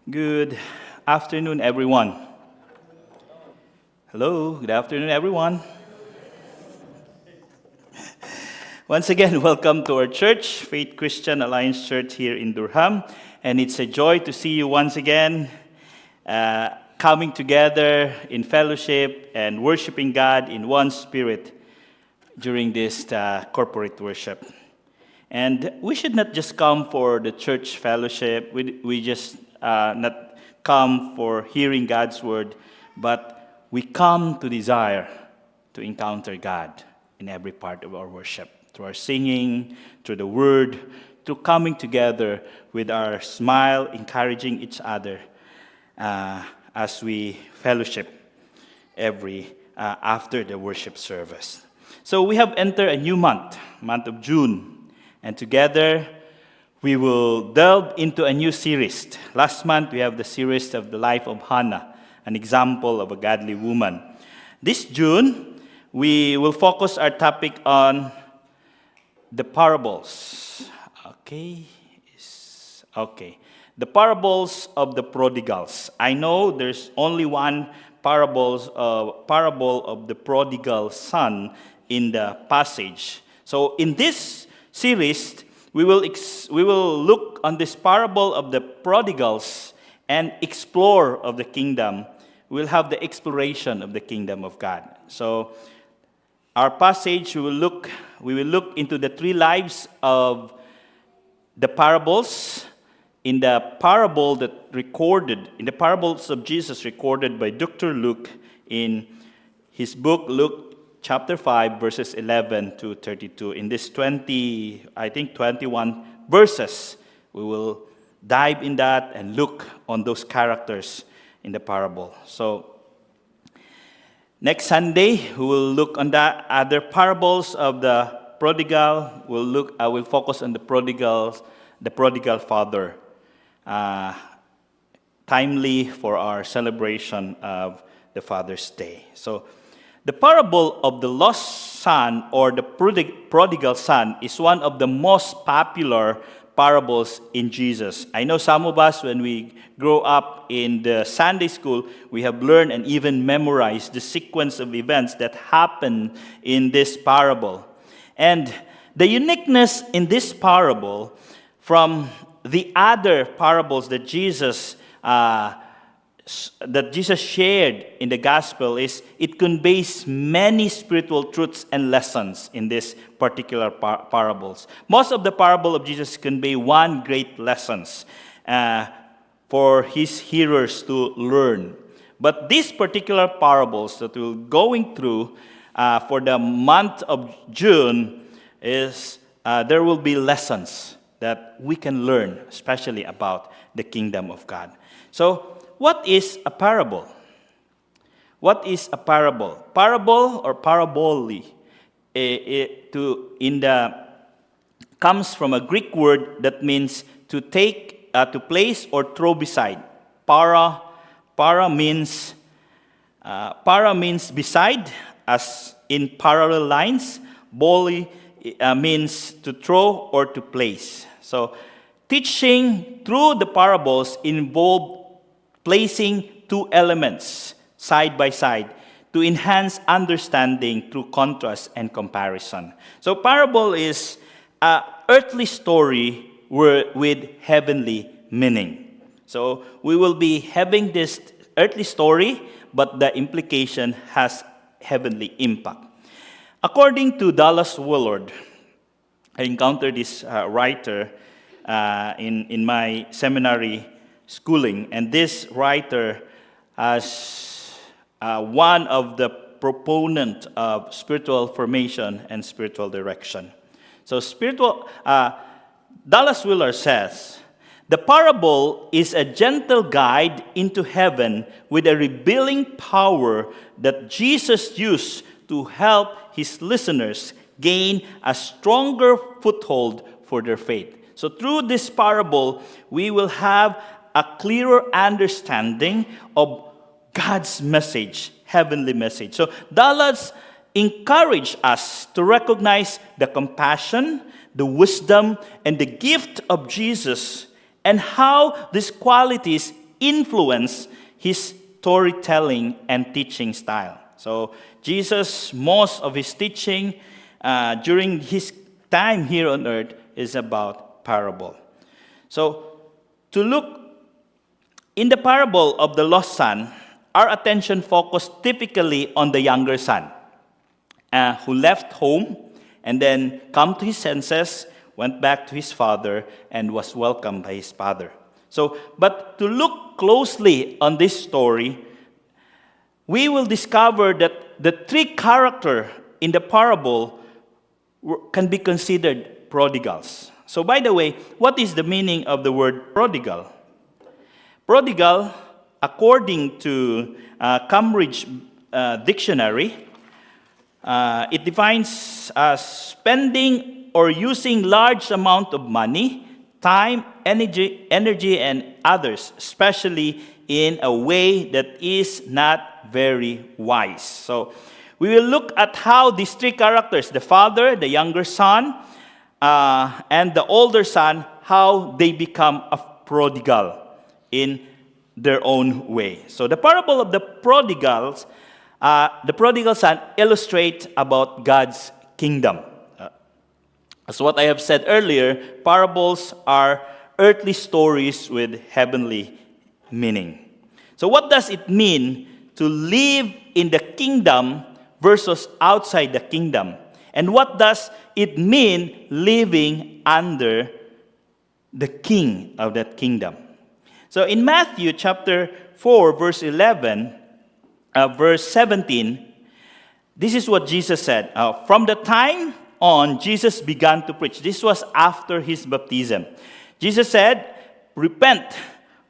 Good afternoon, everyone. Hello, good afternoon, everyone. Once again, welcome to our church, Faith Christian Alliance Church here in Durham. And it's a joy to see you once again, coming together in fellowship and worshiping God in one spirit during this corporate worship. And we should not just come for the church fellowship. We just not come for hearing God's word, but we come to desire to encounter God in every part of our worship, through our singing, through the word, through coming together with our smile, encouraging each other as we fellowship every after the worship service. So we have entered a new month of June. And together, we will delve into a new series. Last month, we have the series of the life of Hannah, an example of a godly woman. This June, we will focus our topic on the parables. Okay. The parables of the prodigals. I know there's only one parable of the prodigal son in the passage. So in this series, we will look on this parable of the prodigals and explore of the kingdom. We'll have the exploration of the kingdom of God. So our passage, we will look into the three lives of the parables in the parables of Jesus recorded by Dr. Luke in his book, Luke Chapter 5, verses 11 to 32. In this 21 verses, we will dive in that and look on those characters in the parable. So, next Sunday, we will look on the other parables of the prodigal. I will focus on the prodigal father, timely for our celebration of the Father's Day. So, the parable of the lost son or the prodigal son is one of the most popular parables in Jesus. I know some of us, when we grow up in the Sunday school, we have learned and even memorized the sequence of events that happen in this parable. And the uniqueness in this parable from the other parables that Jesus shared in the gospel is it conveys many spiritual truths and lessons in these particular parables. Most of the parable of Jesus convey one great lessons for his hearers to learn. But these particular parables that we're going through for the month of June is there will be lessons that we can learn, especially about the kingdom of God. So, what is a parable? What is a parable? Parable or parabole comes from a Greek word that means to take, to place or throw beside. Para means beside, as in parallel lines. Bole means to throw or to place. So, teaching through the parables involve placing two elements side by side to enhance understanding through contrast and comparison. So parable is an earthly story with heavenly meaning. So we will be having this earthly story, but the implication has heavenly impact. According to Dallas Willard, I encountered this writer in my seminary schooling, and this writer as one of the proponent of spiritual formation and spiritual direction. So Dallas Willard says, the parable is a gentle guide into heaven with a revealing power that Jesus used to help his listeners gain a stronger foothold for their faith. So through this parable, we will have a clearer understanding of God's message, heavenly message. So Dallas encouraged us to recognize the compassion, the wisdom, and the gift of Jesus, and how these qualities influenced his storytelling and teaching style. So Jesus, most of his teaching during his time here on earth is about parable. So to look in the parable of the lost son, our attention focused typically on the younger son who left home and then come to his senses, went back to his father, and was welcomed by his father. So, but to look closely on this story, we will discover that the three characters in the parable can be considered prodigals. So, by the way, what is the meaning of the word prodigal? Prodigal, according to Cambridge Dictionary, it defines as spending or using large amount of money, time, energy, and others, especially in a way that is not very wise. So we will look at how these three characters, the father, the younger son, and the older son, how they become a prodigal in their own way. So the parable of the prodigal son illustrates about God's kingdom. As what I have said earlier, parables are earthly stories with heavenly meaning. So what does it mean to live in the kingdom versus outside the kingdom? And what does it mean living under the king of that kingdom? So in Matthew chapter 4, verse 11, verse 17, this is what Jesus said. From the time on, Jesus began to preach. This was after his baptism. Jesus said, "Repent,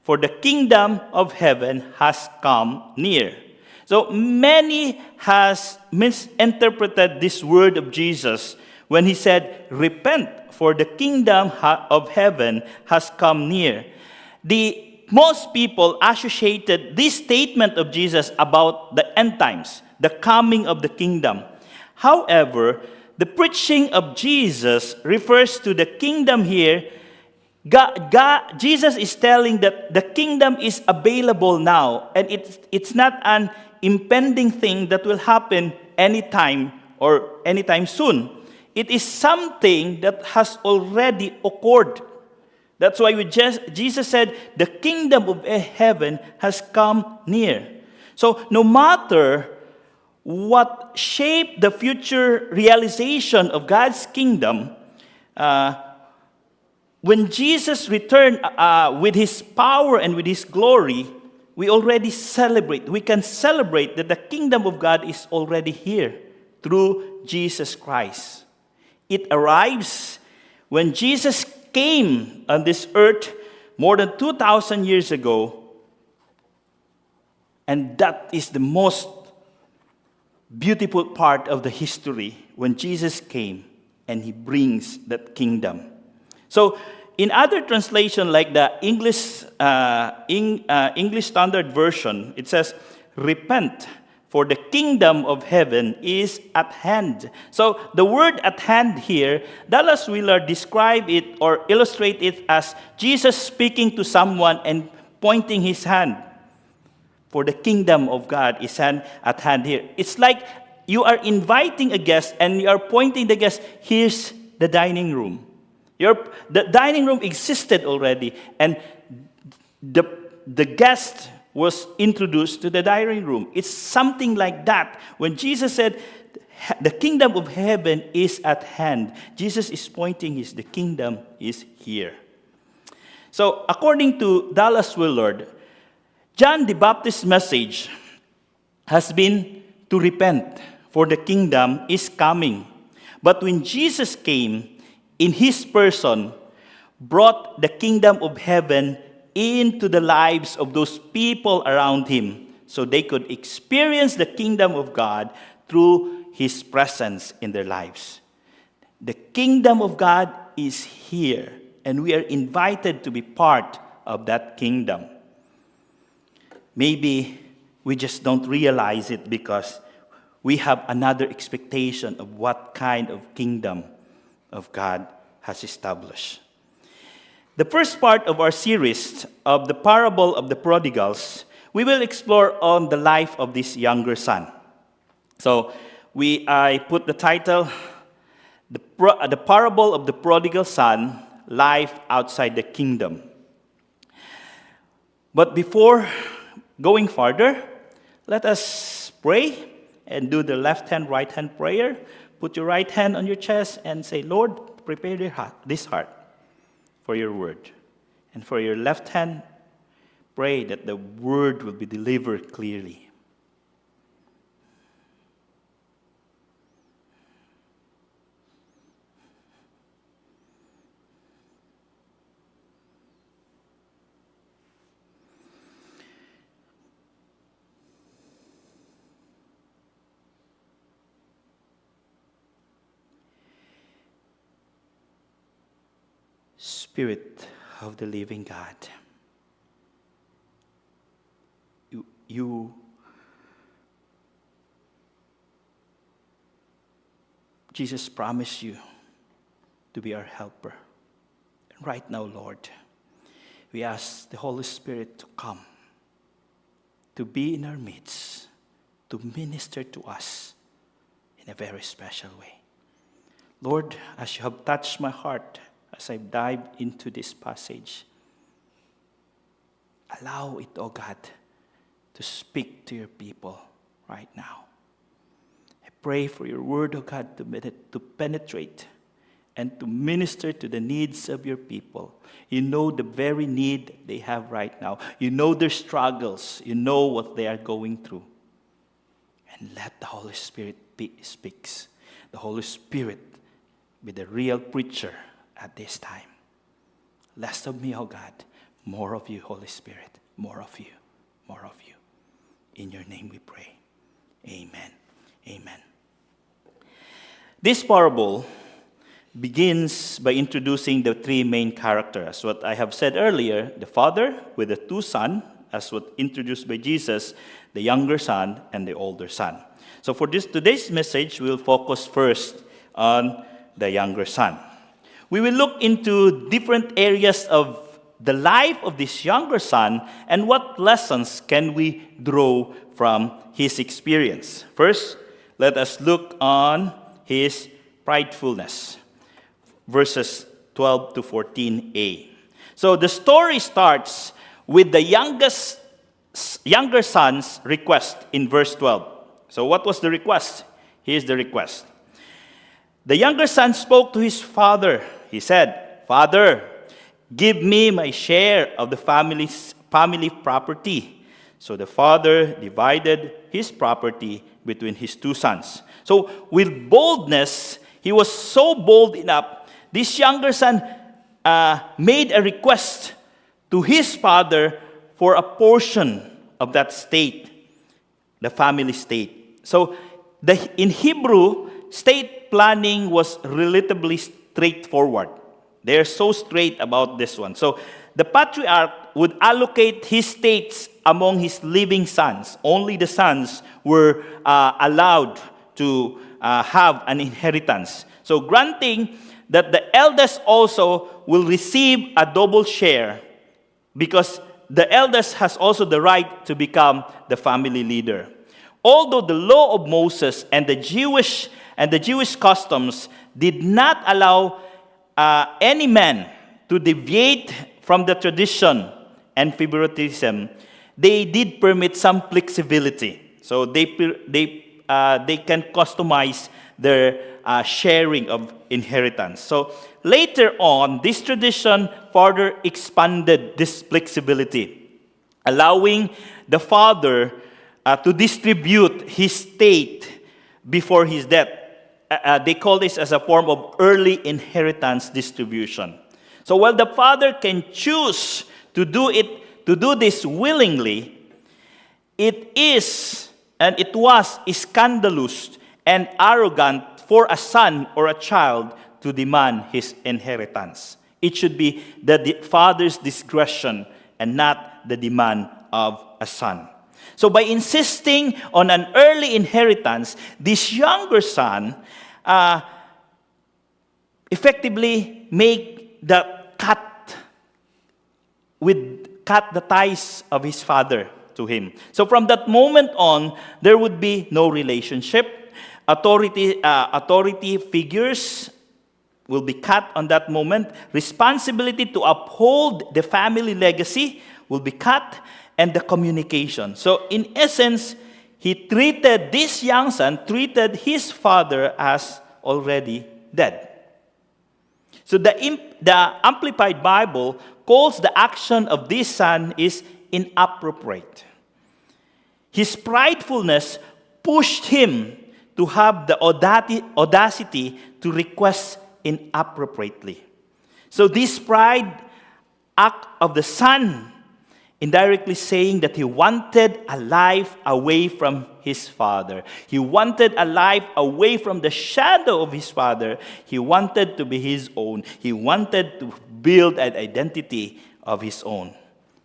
for the kingdom of heaven has come near." So many has misinterpreted this word of Jesus when he said, "Repent, for the kingdom of heaven has come near." Most people associated this statement of Jesus about the end times, the coming of the kingdom. However, the preaching of Jesus refers to the kingdom here. Jesus is telling that the kingdom is available now, and it's not an impending thing that will happen anytime or anytime soon. It is something that has already occurred. That's why Jesus said, the kingdom of heaven has come near. So no matter what shaped the future realization of God's kingdom, when Jesus returned with his power and with his glory, we already celebrate. We can celebrate that the kingdom of God is already here through Jesus Christ. It arrives when Jesus came on this earth more than 2,000 years ago, and that is the most beautiful part of the history when Jesus came and he brings that kingdom. So in other translation like the English Standard Version, it says, "Repent, for the kingdom of heaven is at hand." So the word "at hand" here, Dallas Willard describe it or illustrate it as Jesus speaking to someone and pointing his hand. For the kingdom of God is at hand here. It's like you are inviting a guest and you are pointing the guest, here's the dining room. The dining room existed already, and the guest was introduced to the dining room. It's something like that. When Jesus said, the kingdom of heaven is at hand, Jesus is pointing the kingdom is here. So according to Dallas Willard, John the Baptist's message has been to repent, for the kingdom is coming. But when Jesus came in his person, brought the kingdom of heaven into the lives of those people around him, so they could experience the kingdom of God through his presence in their lives. The kingdom of God is here, and we are invited to be part of that kingdom. Maybe we just don't realize it because we have another expectation of what kind of kingdom of God has established. The first part of our series of the parable of the prodigals, we will explore on the life of this younger son. So I put the title, the parable of the prodigal son, life outside the kingdom. But before going further, let us pray and do the left hand, right hand prayer. Put your right hand on your chest and say, Lord, prepare this heart for your word. And for your left hand, pray that the word will be delivered clearly. Spirit of the living God, Jesus promised you to be our helper. And right now, Lord, we ask the Holy Spirit to come, to be in our midst, to minister to us in a very special way. Lord, as you have touched my heart, as I've dived into this passage, allow it, oh God, to speak to your people right now. I pray for your word, oh God, to penetrate and to minister to the needs of your people. You know the very need they have right now. You know their struggles. You know what they are going through. And let the Holy Spirit speaks. The Holy Spirit be the real preacher at this time. Less of me, oh God, more of you, Holy Spirit. More of you, more of you. In your name we pray. Amen. Amen. This parable begins by introducing the three main characters. What I have said earlier, the father with the two sons, as what introduced by Jesus, the younger son and the older son. So for today's message, we'll focus first on the younger son. We will look into different areas of the life of this younger son and what lessons can we draw from his experience. First, let us look on his pridefulness. Verses 12 to 14a. So the story starts with the younger son's request in verse 12. So what was the request? Here's the request. The younger son spoke to his father. He said, Father, give me my share of the family property. So the father divided his property between his two sons. So with boldness, he was so bold enough, this younger son made a request to his father for a portion of that state, the family state. So in Hebrew, state planning was relatively straightforward. They're so straight about this one. So the patriarch would allocate his states among his living sons. Only the sons were allowed to have an inheritance. So granting that the eldest also will receive a double share because the eldest has also the right to become the family leader. Although the law of Moses and the Jewish customs did not allow any man to deviate from the tradition and favoritism, they did permit some flexibility. So they can customize their sharing of inheritance. So later on, this tradition further expanded this flexibility, allowing the father to distribute his estate before his death. They call this as a form of early inheritance distribution. So while the father can choose to do this willingly, it was scandalous and arrogant for a son or a child to demand his inheritance. It should be the father's discretion and not the demand of a son. So by insisting on an early inheritance, this younger son effectively make the cut the ties of his father to him. So from that moment on, there would be no relationship. Authority figures will be cut on that moment. Responsibility to uphold the family legacy will be cut, and the communication. So in essence, this young son treated his father as already dead. So the Amplified Bible calls the action of this son is inappropriate. His pridefulness pushed him to have the audacity to request inappropriately. So this pride act of the son, indirectly saying that he wanted a life away from his father. He wanted a life away from the shadow of his father. He wanted to be his own. He wanted to build an identity of his own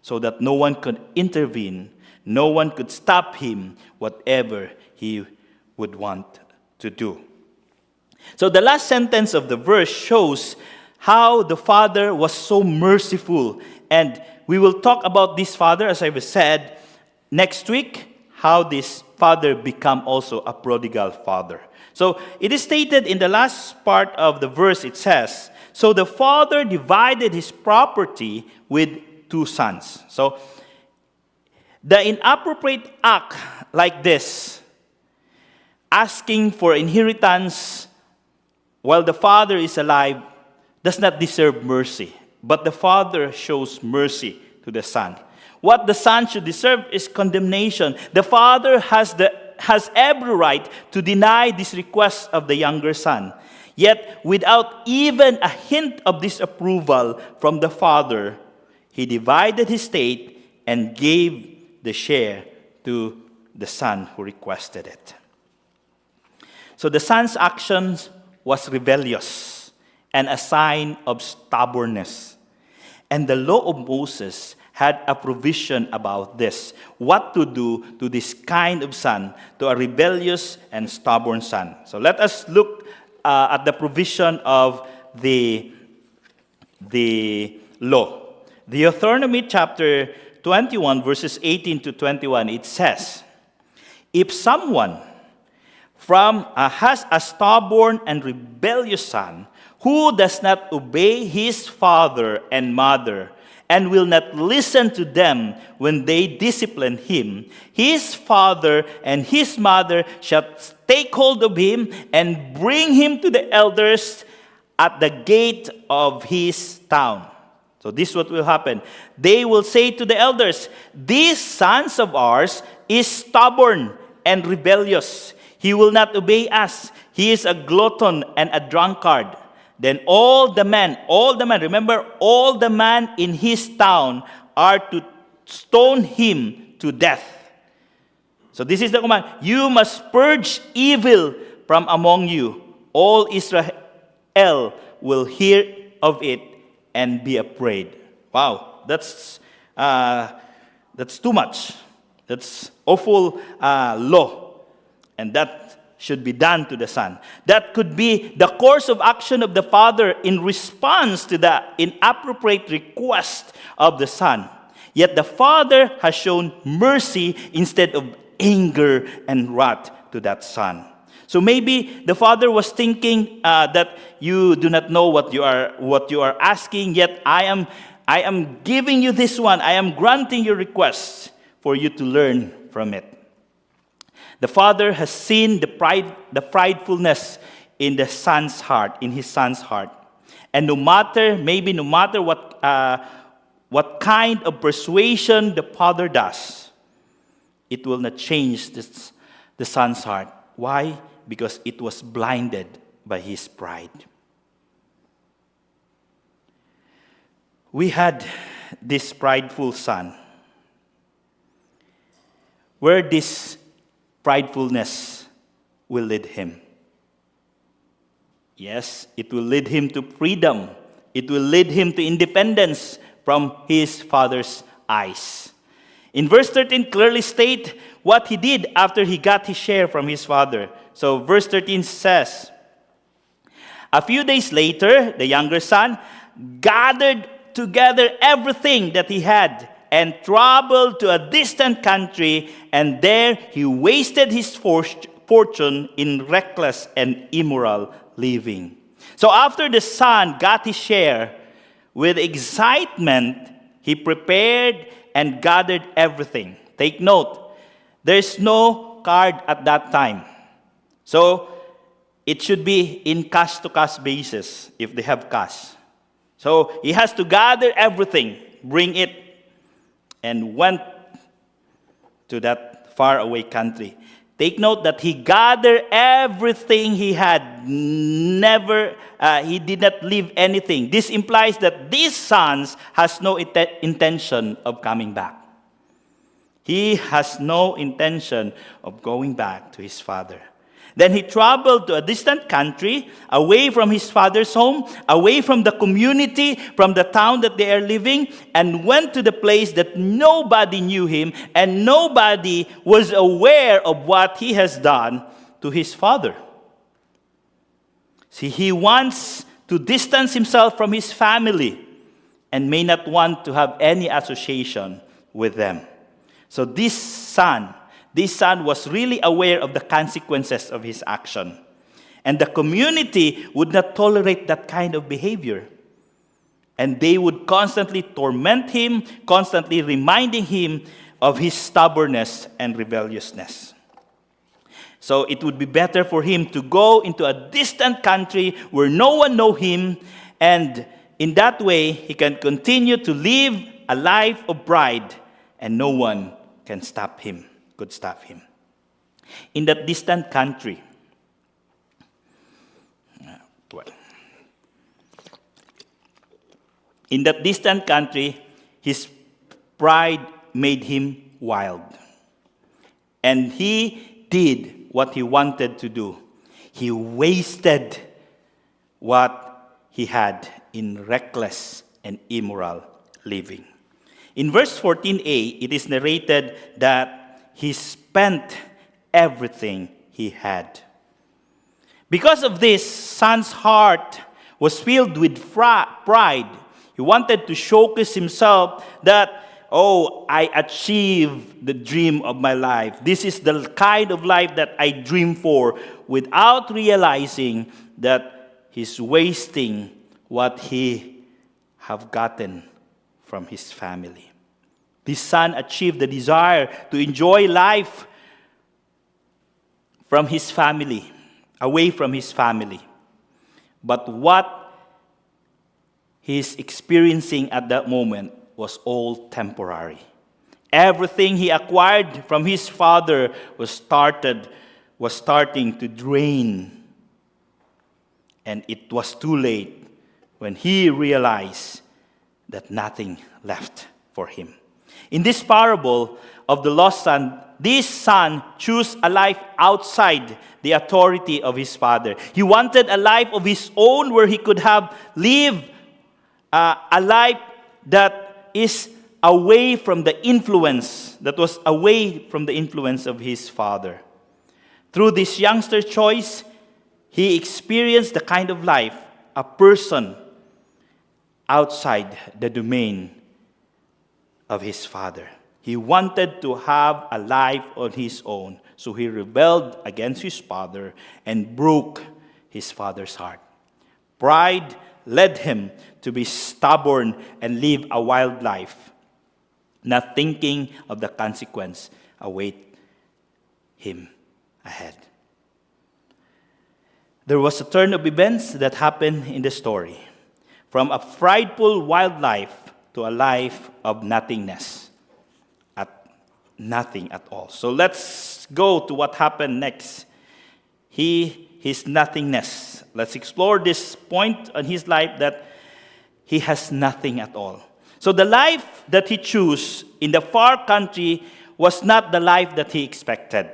so that no one could intervene. No one could stop him, whatever he would want to do. So the last sentence of the verse shows how the father was so merciful. And we will talk about this father, as I said, next week, how this father become also a prodigal father. So it is stated in the last part of the verse, it says, so the father divided his property with 2 sons. So the inappropriate act like this, asking for inheritance while the father is alive, does not deserve mercy. But the father shows mercy to the son. What the son should deserve is condemnation. The father has every right to deny this request of the younger son. Yet, without even a hint of disapproval from the father, he divided his estate and gave the share to the son who requested it. So the son's actions was rebellious and a sign of stubbornness. And the law of Moses had a provision about this, what to do to this kind of son, to a rebellious and stubborn son. So let us look at the provision of the law. Deuteronomy chapter 21, verses 18 to 21, it says, if someone has a stubborn and rebellious son who does not obey his father and mother and will not listen to them when they discipline him, his father and his mother shall take hold of him and bring him to the elders at the gate of his town. So this is what will happen. They will say to the elders, this son of ours is stubborn and rebellious. He will not obey us. He is a glutton and a drunkard. Then all the men, remember, all the men in his town are to stone him to death. So this is the command. You must purge evil from among you. All Israel will hear of it and be afraid. Wow, that's too much. That's awful law. And that should be done to the son. That could be the course of action of the father in response to the inappropriate request of the son. Yet the father has shown mercy instead of anger and wrath to that son. So maybe the father was thinking that you do not know what you are asking, yet I am giving you this one. I am granting your request for you to learn from it. The father has seen the pridefulness in his son's heart. And no matter what kind of persuasion the father does, it will not change the son's heart. Why? Because it was blinded by his pride. We had this prideful son. Where this pridefulness will lead him. Yes, it will lead him to freedom. It will lead him to independence from his father's eyes. In verse 13, clearly state what he did after he got his share from his father. So verse 13 says, a few days later, the younger son gathered together everything that he had and traveled to a distant country, and there he wasted his fortune in reckless and immoral living. So after the son got his share, with excitement, he prepared and gathered everything. Take note, there's no card at that time. So it should be in cash-to-cash basis if they have cash. So he has to gather everything, bring it, and went to that faraway country. Take note that he gathered everything he had. He did not leave anything. This implies that this son has no intention of coming back. He has no intention of going back to his father. Then he traveled to a distant country, away from his father's home, away from the community, from the town that they are living, and went to the place that nobody knew him, and nobody was aware of what he has done to his father. See, he wants to distance himself from his family and may not want to have any association with them. So this son was really aware of the consequences of his action. And the community would not tolerate that kind of behavior. And they would constantly torment him, constantly reminding him of his stubbornness and rebelliousness. So it would be better for him to go into a distant country where no one knows him, and in that way he can continue to live a life of pride, and no one could stop him. In that distant country, his pride made him wild. And he did what he wanted to do. He wasted what he had in reckless and immoral living. In verse 14a, it is narrated that he spent everything he had. Because of this, son's heart was filled with pride. He wanted to showcase himself that, I achieved the dream of my life. This is the kind of life that I dream for, without realizing that he's wasting what he have gotten from his family. This son achieved the desire to enjoy life from his family, away from his family. But what he's experiencing at that moment was all temporary. Everything he acquired from his father was starting to drain. And it was too late when he realized that nothing left for him. In this parable of the lost son, this son chose a life outside the authority of his father. He wanted a life of his own where he could have lived a life that is away from the influence, of his father. Through this youngster's choice, he experienced the kind of life a person outside the domain of his father. He wanted to have a life on his own, so he rebelled against his father and broke his father's heart. Pride led him to be stubborn and live a wild life, not thinking of the consequence await him ahead. There was a turn of events that happened in the story, from a prideful wild life to a life of nothingness, nothing at all. So let's go to what happened next. His nothingness. Let's explore this point in his life that he has nothing at all. So the life that he chose in the far country was not the life that he expected.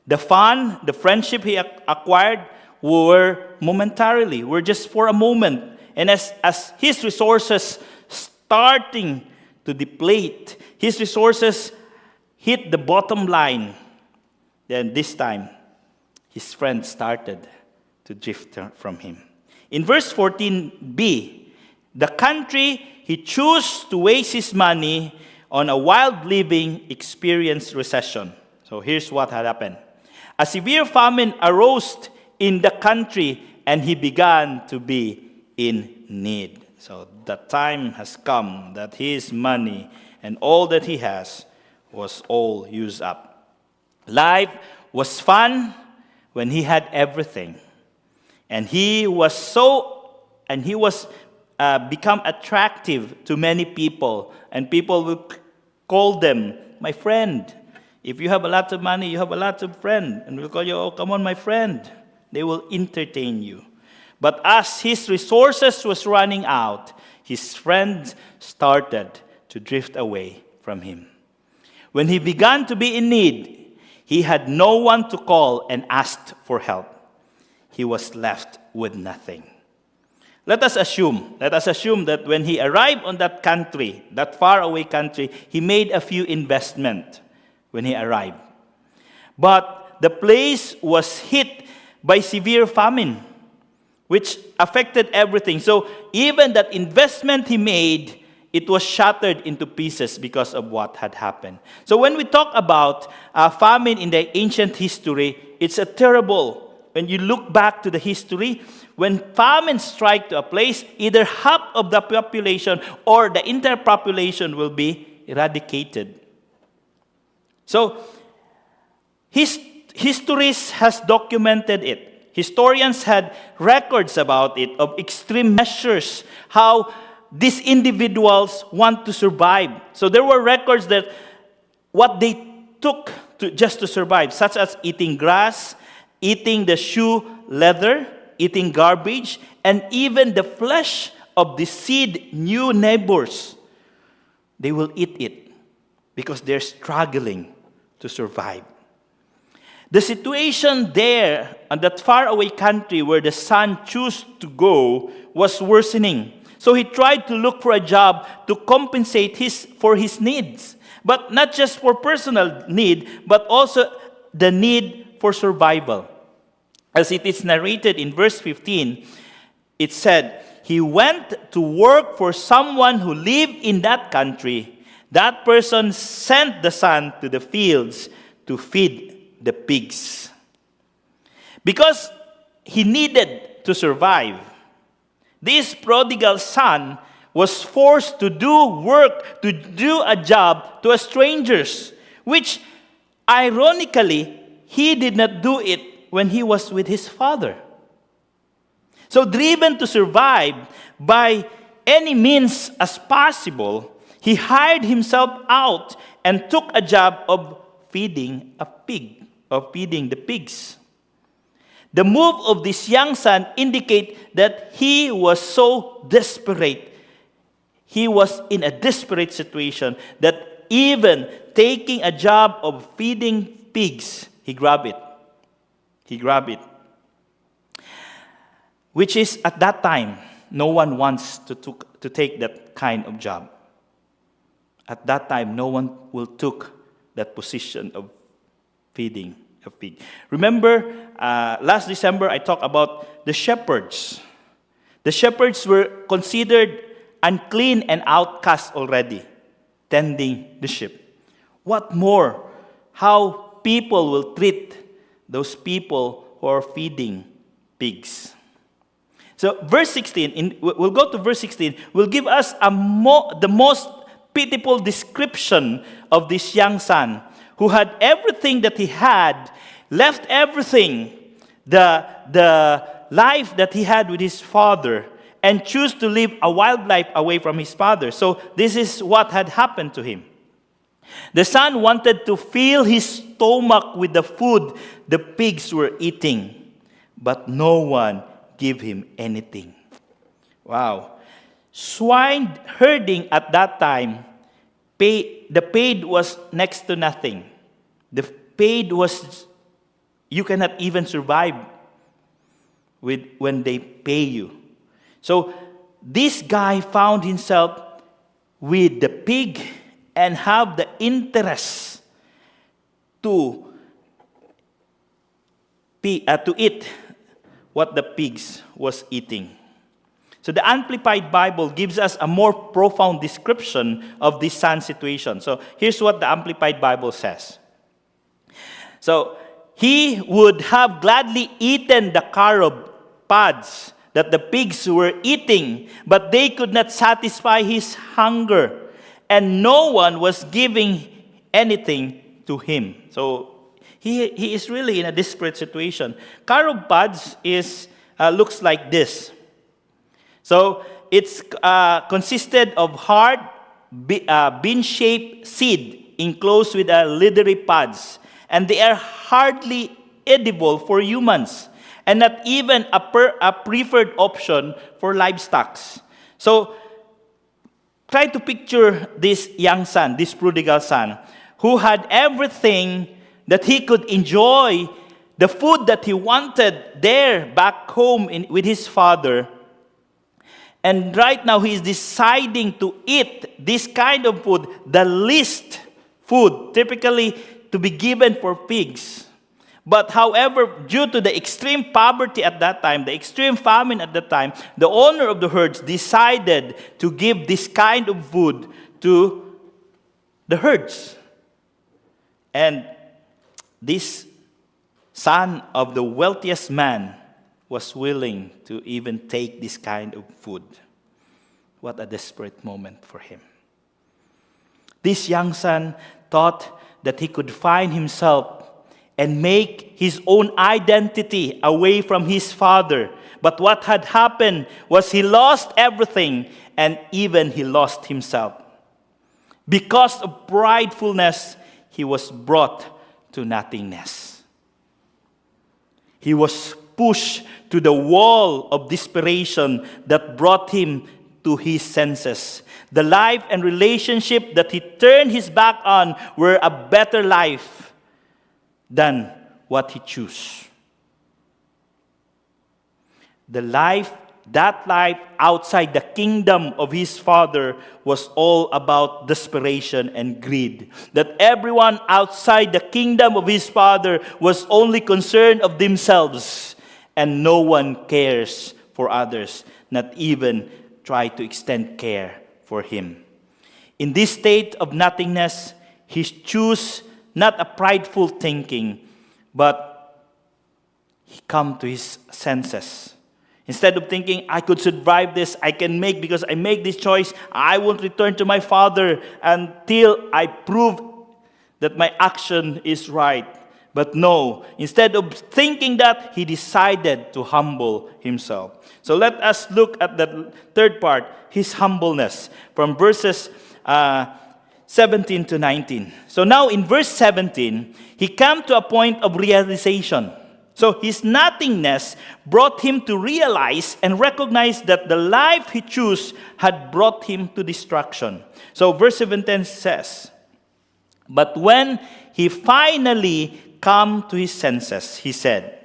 The fun, the friendship he acquired were momentarily, were just for a moment. And as his resources starting to deplete, his resources hit the bottom line, then this time, his friends started to drift from him. In verse 14b, the country he chose to waste his money on a wild living experienced recession. So here's what had happened. A severe famine arose in the country, and he began to be in need. So the time has come that his money and all that he has was all used up. Life was fun when he had everything. And he was become attractive to many people. And people will call them, my friend. If you have a lot of money, you have a lot of friends. And we'll call you, oh, come on, my friend. They will entertain you. But as his resources was running out, his friends started to drift away from him. When he began to be in need, he had no one to call and ask for help. He was left with nothing. Let us assume that when he arrived on that country, that faraway country, he made a few investments when he arrived. But the place was hit by severe famine, which affected everything. So even that investment he made, it was shattered into pieces because of what had happened. So when we talk about famine in the ancient history, it's a terrible. When you look back to the history, when famine strike to a place, either half of the population or the entire population will be eradicated. So histories has documented it. Historians had records about it, of extreme measures, how these individuals want to survive. So there were records that what they took just to survive, such as eating grass, eating the shoe leather, eating garbage, and even the flesh of the seed new neighbors. They will eat it because they're struggling to survive. The situation there in that faraway country where the son chose to go was worsening. So he tried to look for a job to compensate for his needs. But not just for personal need, but also the need for survival. As it is narrated in verse 15, it said, he went to work for someone who lived in that country. That person sent the son to the fields to feed the pigs. Because he needed to survive, this prodigal son was forced to do a job to strangers, which ironically, he did not do it when he was with his father. So driven to survive by any means as possible, he hired himself out and took a job of feeding the pigs. The move of this young son indicate that he was so desperate. He was in a desperate situation that even taking a job of feeding pigs, he grabbed it. Which is, at that time, no one wants to take that kind of job. At that time, no one will took that position of feeding a pig. Remember, last December, I talked about the shepherds. The shepherds were considered unclean and outcast already, tending the sheep. What more? How people will treat those people who are feeding pigs. So verse 16, we'll go to verse 16, will give us the most pitiful description of this young son who had everything that he had, left everything, the life that he had with his father, and chose to live a wild life away from his father. So this is what had happened to him. The son wanted to fill his stomach with the food the pigs were eating, but no one gave him anything. Wow. Swine herding at that time, the paid was next to nothing. The paid was, you cannot even survive when they pay you. So this guy found himself with the pig and have the interest to eat what the pigs was eating. So the Amplified Bible gives us a more profound description of this son's situation. So here's what the Amplified Bible says. So he would have gladly eaten the carob pods that the pigs were eating, but they could not satisfy his hunger, and no one was giving anything to him. So he is really in a desperate situation. Carob pods looks like this. So it's consisted of hard, bean-shaped seed enclosed with leathery pods, and they are hardly edible for humans, and not even a preferred option for livestock. So try to picture this young son, this prodigal son, who had everything that he could enjoy, the food that he wanted there back home with his father. And right now he is deciding to eat this kind of food, the least food, typically to be given for pigs. But however, due to the extreme poverty at that time, the extreme famine at that time, the owner of the herds decided to give this kind of food to the herds. And this son of the wealthiest man was willing to even take this kind of food. What a desperate moment for him. This young son thought that he could find himself and make his own identity away from his father. But what had happened was he lost everything, and even he lost himself. Because of pridefulness, he was brought to nothingness. He was pushed to the wall of desperation that brought him to his senses. The life and relationship that he turned his back on were a better life than what he chose. That life outside the kingdom of his father was all about desperation and greed. That everyone outside the kingdom of his father was only concerned of themselves, and no one cares for others, not even try to extend care for him. In this state of nothingness, he chose not a prideful thinking, but he come to his senses. Instead of thinking, I could survive this, because I make this choice, I won't return to my father until I prove that my action is right. But no, instead of thinking that, he decided to humble himself. So let us look at the third part, his humbleness, from verses 17 to 19. So now in verse 17, he came to a point of realization. So his nothingness brought him to realize and recognize that the life he chose had brought him to destruction. So verse 17 says, but when he finally came to his senses, he said,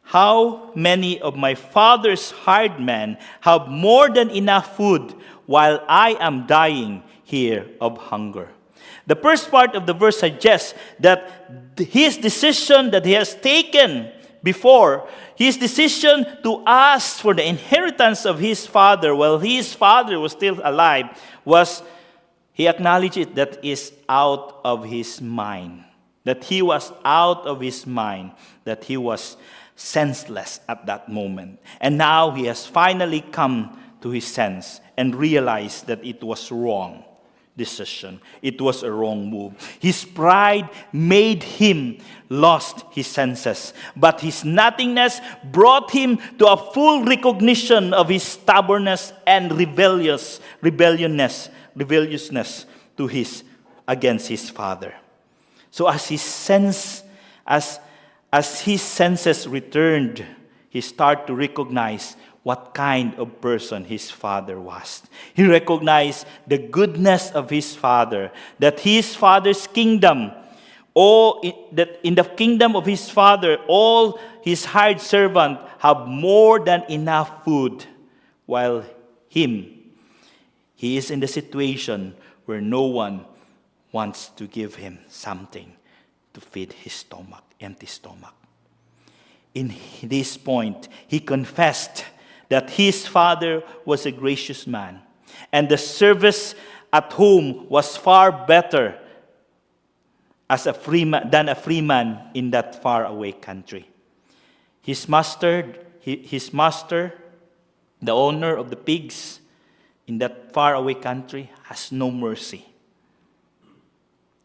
how many of my father's hired men have more than enough food while I am dying here of hunger? The first part of the verse suggests that his decision that he has taken before, his decision to ask for the inheritance of his father while his father was still alive, he acknowledged it that is out of his mind. That he was out of his mind. That he was senseless at that moment. And now he has finally come to his sense and realized that it was wrong decision. It was a wrong move. His pride made him lost his senses, but his nothingness brought him to a full recognition of his stubbornness and rebelliousness against his father. So as his senses returned, he started to recognize what kind of person his father was. He recognized the goodness of his father, that his father's kingdom, that in the kingdom of his father, all his hired servants have more than enough food, while he is in the situation where no one wants to give him something to feed his empty stomach. In this point, he confessed that his father was a gracious man, and the service at home was far better as a than a free man in that faraway country. His master, the owner of the pigs in that faraway country, has no mercy.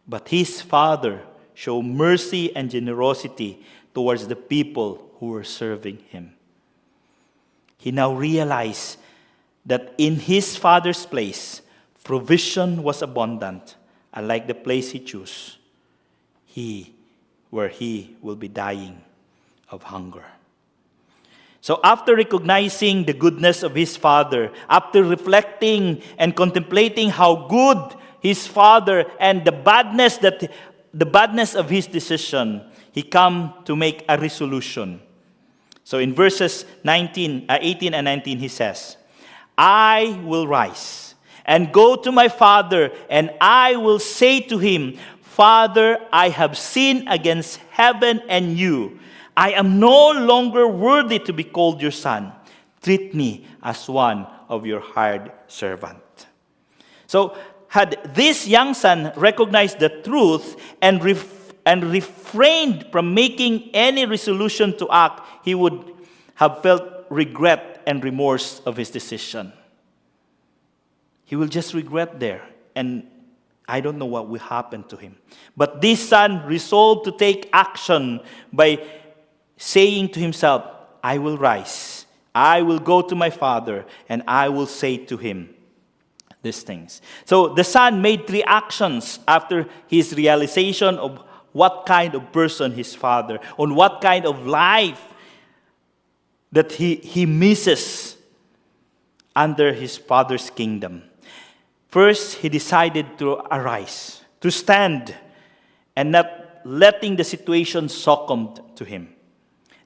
But his father showed mercy and generosity towards the people who were serving him. He now realized that in his father's place, provision was abundant, unlike the place he chose, where he will be dying of hunger. So after recognizing the goodness of his father, after reflecting and contemplating how good his father and the badness of his decision, he come to make a resolution. So in verses 18 and 19, he says, I will rise and go to my father, and I will say to him, Father, I have sinned against heaven and you. I am no longer worthy to be called your son. Treat me as one of your hired servant. So, had this young son recognized the truth and refrained from making any resolution to act, he would have felt regret and remorse of his decision. He will just regret there, and I don't know what will happen to him. But this son resolved to take action by saying to himself, I will rise, I will go to my father, and I will say to him these things. So the son made 3 actions after his realization of what kind of person his father, on what kind of life that he misses under his father's kingdom. First, he decided to arise, to stand, and not letting the situation succumb to him.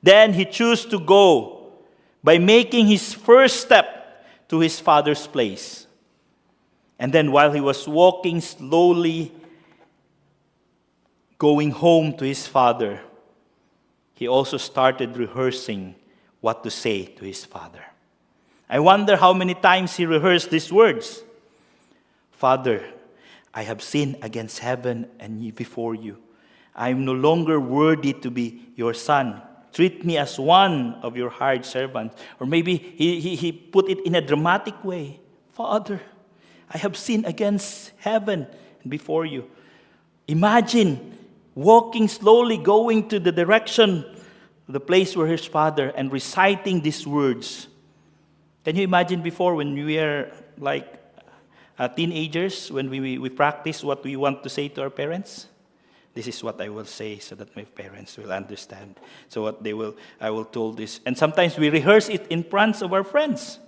Then he chose to go by making his first step to his father's place. And then while he was walking slowly, going home to his father, he also started rehearsing what to say to his father. I wonder how many times he rehearsed these words. Father, I have sinned against heaven and before you. I am no longer worthy to be your son. Treat me as one of your hired servants. Or maybe he put it in a dramatic way. Father, I have sinned against heaven and before you. Imagine walking slowly, going to the direction of the place where his father and reciting these words. Can you imagine before when we were like teenagers, when we practice what we want to say to our parents? This is what I will say so that my parents will understand. So I will tell this. And sometimes we rehearse it in front of our friends.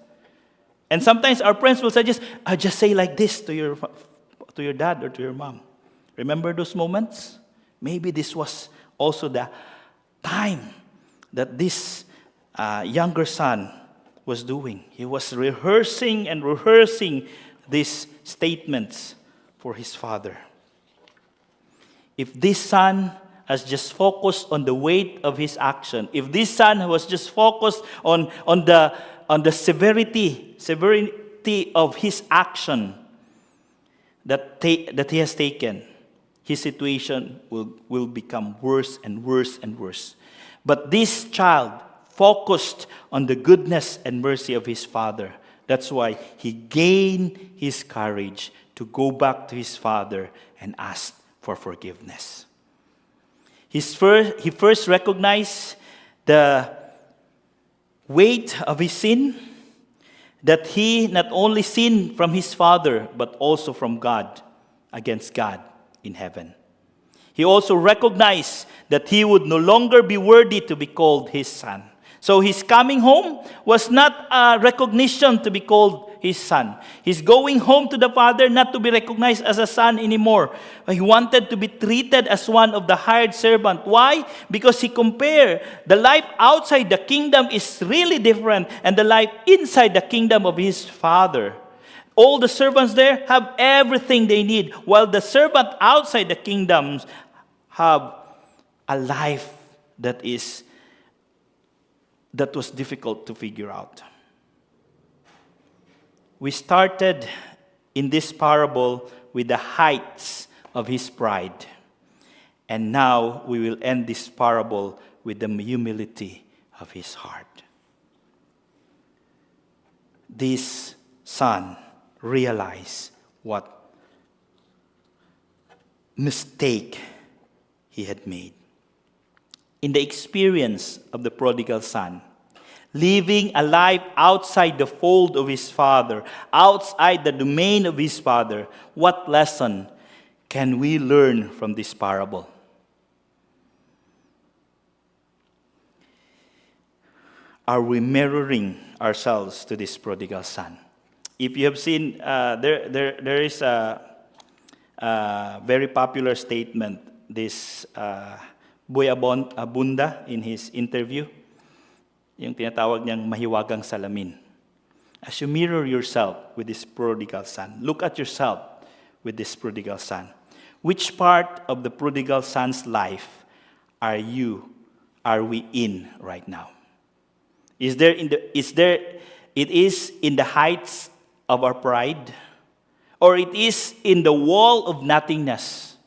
And sometimes our friends will suggest, just say like this to your dad or to your mom. Remember those moments? Maybe this was also the time that this younger son was doing. He was rehearsing and rehearsing these statements for his father. If this son has just focused on the weight of his action, if this son was just focused on the severity of his action that he has taken, his situation will become worse and worse and worse. But this child focused on the goodness and mercy of his father. That's why he gained his courage to go back to his father and ask for forgiveness. He first recognized the weight of his sin, that he not only sinned from his father, but also from God, against God in heaven. He also recognized that he would no longer be worthy to be called his son. So his coming home was not a recognition to be called his son. He's going home to the father not to be recognized as a son anymore. He wanted to be treated as one of the hired servant. Why? Because he compared the life outside the kingdom is really different and the life inside the kingdom of his father. All the servants there have everything they need, while the servant outside the kingdoms have a life that was difficult to figure out. We started in this parable with the heights of his pride. And now we will end this parable with the humility of his heart. This son realized what mistake he had made. In the experience of the prodigal son, living a life outside the fold of his father, outside the domain of his father, what lesson can we learn from this parable? Are we mirroring ourselves to this prodigal son? If you have seen, there is a very popular statement, this Boy Abunda in his interview, yung tinatawag niyang mahiwagang salamin. As you mirror yourself with this prodigal son, look at yourself with this prodigal son. Which part of the prodigal son's life are we in right now? It is in the heights of our pride, or it is in the wall of nothingness,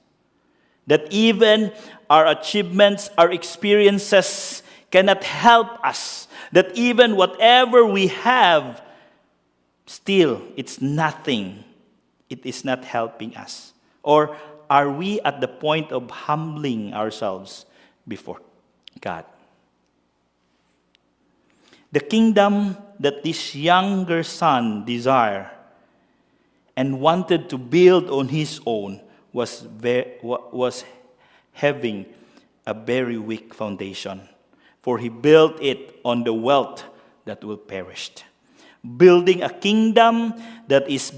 that even our achievements, our experiences cannot help us, that even whatever we have, still it's nothing, it is not helping us? Or are we at the point of humbling ourselves before God? The kingdom that this younger son desired and wanted to build on his own was having a very weak foundation, for he built it on the wealth that will perish. Building a kingdom that is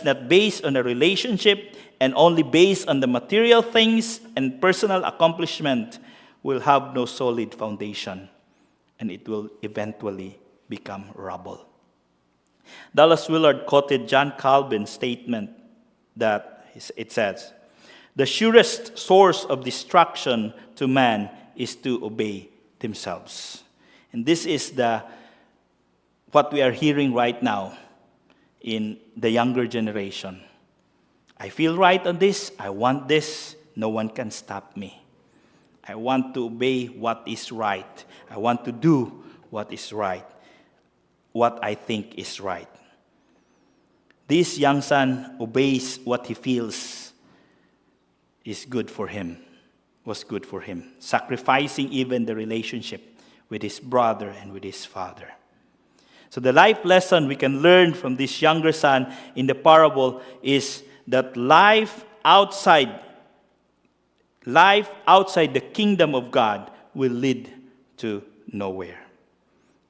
not based on a relationship and only based on the material things and personal accomplishment will have no solid foundation, and it will eventually become rubble. Dallas Willard quoted John Calvin's statement that it says, "The surest source of destruction to man is to obey themselves." And this is what we are hearing right now in the younger generation. I feel right on this. I want this. No one can stop me. I want to obey what is right. I want to do what is right, what I think is right. This young son obeys what he feels is good for him, was good for him, sacrificing even the relationship with his brother and with his father. So the life lesson we can learn from this younger son in the parable is that life outside the kingdom of God will lead to nowhere.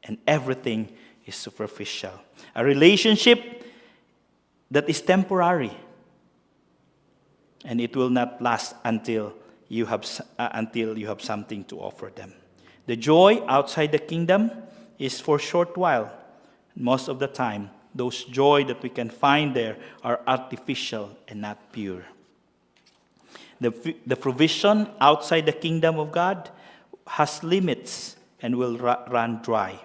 And everything is superficial. A relationship that is temporary. And it will not last until you have something to offer them. The joy outside the kingdom is for a short while. Most of the time, those joy that we can find there are artificial and not pure. The provision outside the kingdom of God has limits and will run dry.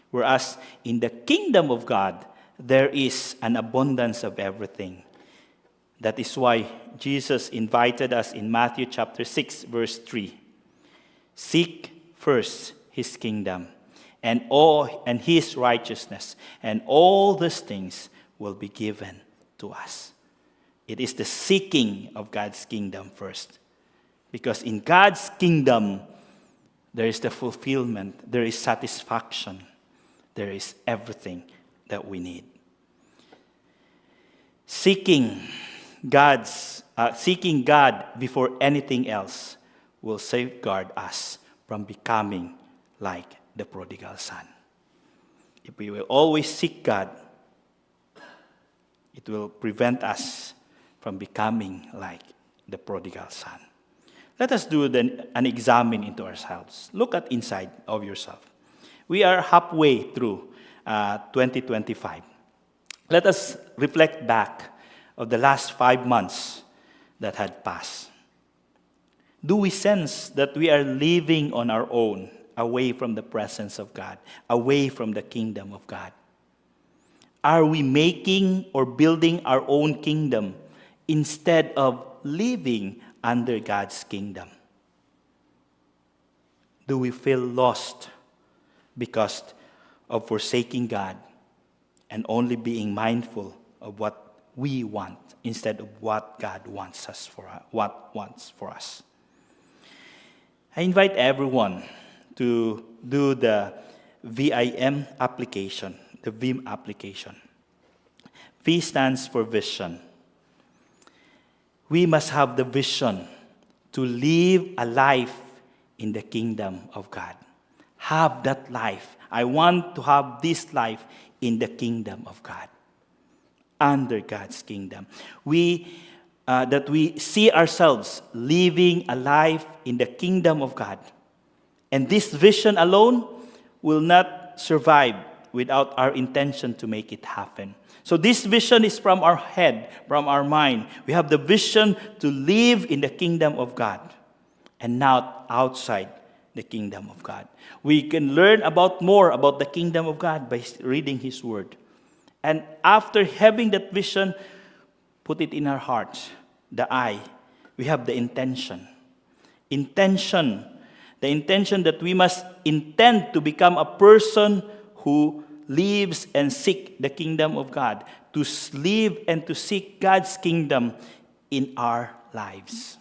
Whereas in the kingdom of God, there is an abundance of everything. That is why Jesus invited us in Matthew chapter 6, verse 3. Seek first his kingdom and his righteousness, and all these things will be given to us. It is the seeking of God's kingdom first. Because in God's kingdom, there is the fulfillment, there is satisfaction, there is everything that we need. Seeking God before anything else will safeguard us from becoming like the prodigal son. If we will always seek God, it will prevent us from becoming like the prodigal son. Let us do then an examine into ourselves. Look at inside of yourself. We are halfway through 2025. Let us reflect back of the last 5 months that had passed. Do we sense that we are living on our own, away from the presence of God, away from the kingdom of God? Are we making or building our own kingdom instead of living under God's kingdom? Do we feel lost because of forsaking God and only being mindful of what we want instead of what God wants for us? I invite everyone to do the VIM application, the VIM application. V stands for vision. We must have the vision to live a life in the kingdom of God. Have that life. I want to have this life in the kingdom of God, under God's kingdom. That we see ourselves living a life in the kingdom of God. And this vision alone will not survive without our intention to make it happen. So this vision is from our head, from our mind. We have the vision to live in the kingdom of God and not outside the kingdom of God. We can learn more about the kingdom of God by reading His Word. And after having that vision, put it in our hearts, the I. We have the intention. Intention. The intention that we must intend to become a person who lives and seek the kingdom of God. To live and to seek God's kingdom in our lives.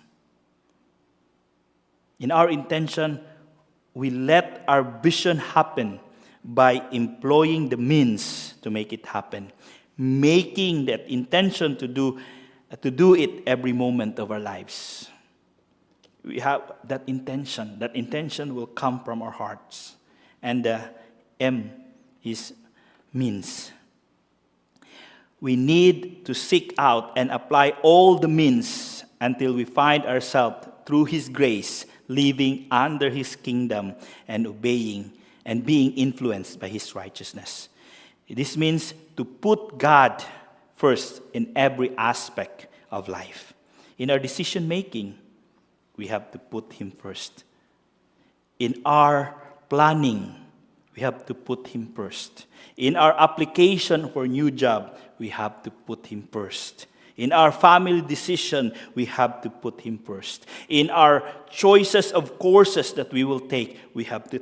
In our intention, we let our vision happen by employing the means to make it happen. Making that intention to do it every moment of our lives. We have that intention. That intention will come from our hearts. And the M is means. We need to seek out and apply all the means until we find ourselves, through His grace, living under His kingdom and obeying and being influenced by His righteousness. This means to put God first in every aspect of life. In our decision making, we have to put Him first. In our planning, we have to put Him first. In our application for a new job, we have to put Him first. In our family decision, we have to put Him first. In our choices of courses that we will take, we have to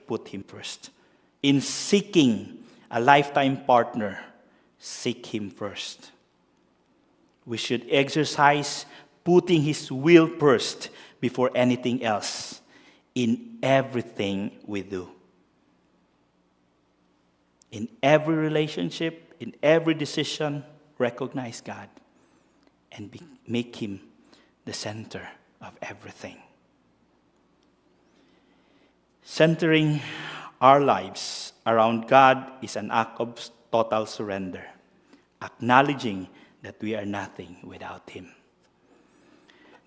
put Him first. In seeking a lifetime partner, seek Him first. We should exercise putting His will first before anything else in everything we do. In every relationship, in every decision, recognize God and make Him the center of everything. Centering our lives around God is an act of total surrender, acknowledging that we are nothing without Him.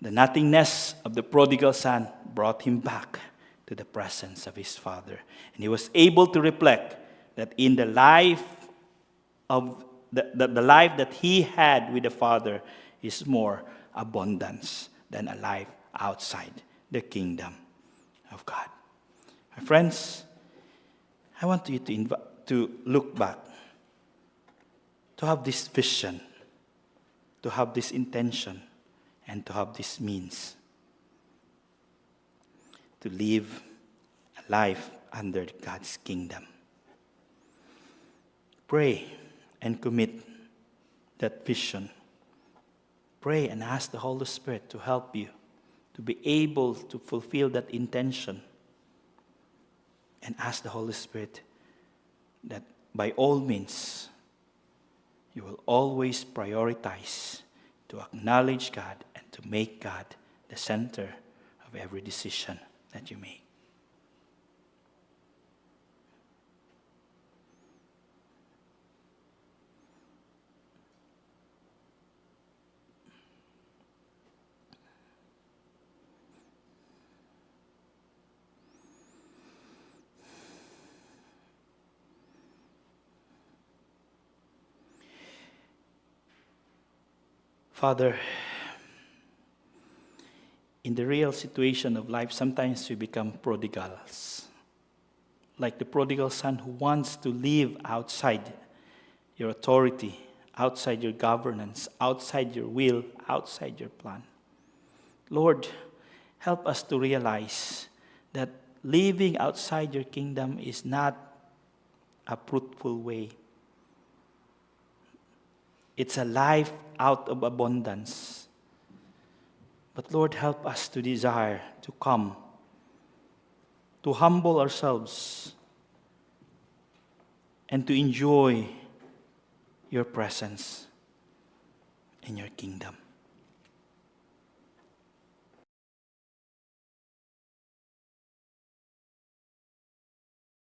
The nothingness of the prodigal son brought him back to the presence of his father. And he was able to reflect that in the life of the life that he had with the Father is more abundance than a life outside the kingdom of God. My friends, I want you to look back, to have this vision, to have this intention, and to have this means to live a life under God's kingdom. Pray and commit that vision. Pray and ask the Holy Spirit to help you to be able to fulfill that intention. And ask the Holy Spirit that by all means, you will always prioritize to acknowledge God and to make God the center of every decision that you make. Father, in the real situation of life, sometimes we become prodigals. Like the prodigal son who wants to live outside your authority, outside your governance, outside your will, outside your plan. Lord, help us to realize that living outside your kingdom is not a fruitful way. It's a life out of abundance. But Lord, help us to desire to come, to humble ourselves, and to enjoy your presence in your kingdom.